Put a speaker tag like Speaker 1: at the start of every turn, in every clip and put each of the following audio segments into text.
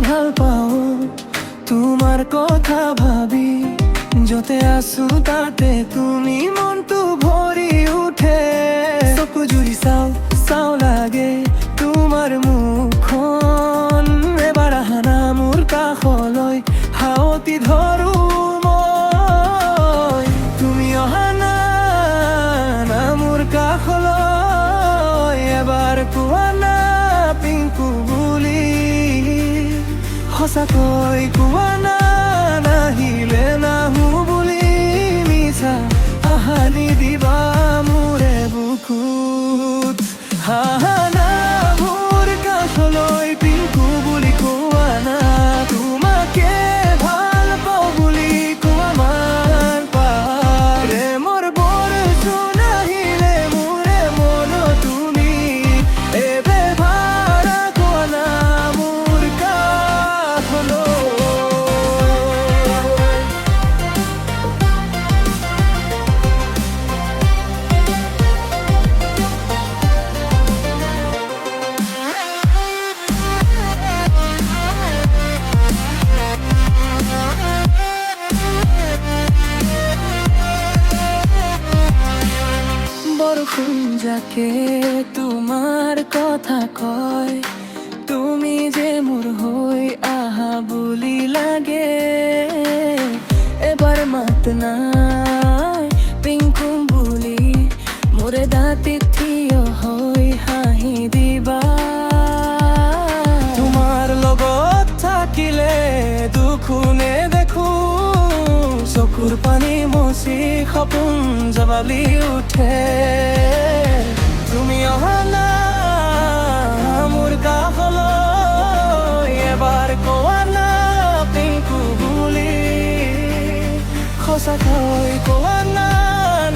Speaker 1: ভাল পাওঁ তোমাৰ কথা ভাবি য'তে আছো তাতে তুমি মনটো ভৰি উঠে চকু জুৰি চাও লাগে তোমাৰ মুখখন এবাৰ আহা না মোৰ কাষলৈ হাৱতি ধৰো মই তুমি অহা না মোৰ কাষলৈ এবাৰ কোৱা না পিংকু বুলি সঁচাকৈ কোৱা না নাহিলে নাহো বুলি মিছা আশা নিদিবা মোৰে বুকুত না মোৰ কাষলৈ পিংকু বুলি কোৱা না তোমাকে ভাল পাওঁ বুলি কোৱা মান পাৰে মোৰ বৰষুণ আহিলে মোৰে মন তুমি এবেভাৰ কোৱা না মোৰ কাষলৈ বৰষুণ যাকে তোমাৰ কথা কয় তুমি যে মোৰ হৈ আহা বুলি লাগে এবাৰ মাত নাই পিংকু বুলি মোৰে দাঁতিত থিয় হৈ হাঁহি দিবা তোমাৰ লগত থাকিলে দুখো নেদেখো চকুৰ পানী মচি সপোন জবালি উঠে তুমি অহা না মোৰ কাষলৈ এবাৰ কোৱা না পিংকু বুলি সঁচাকৈ কোৱা না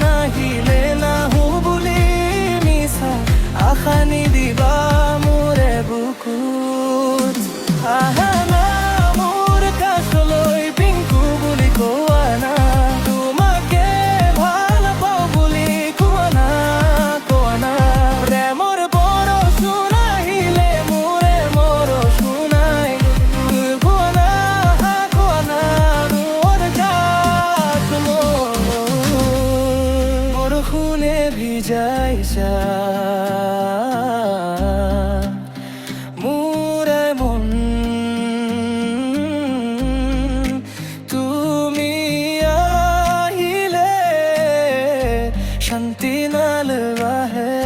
Speaker 1: নাহিলে নাহো বুলি মিছা আশা নিদিবা মোৰে বুকুত আহা না মোৰ কাষলৈ পিংকু বুলি কোৱা না তোমাকে ভাল পাওঁ বুলি কোৱা না প্ৰেমৰ বৰষুণ আহিলে মোৰে মৰচুনাই কোৱা না মোৰ কাষলৈ বৰষুণে ভিজাইছা মোৰে মন তুমি আহিলে শান্তি নালবাহে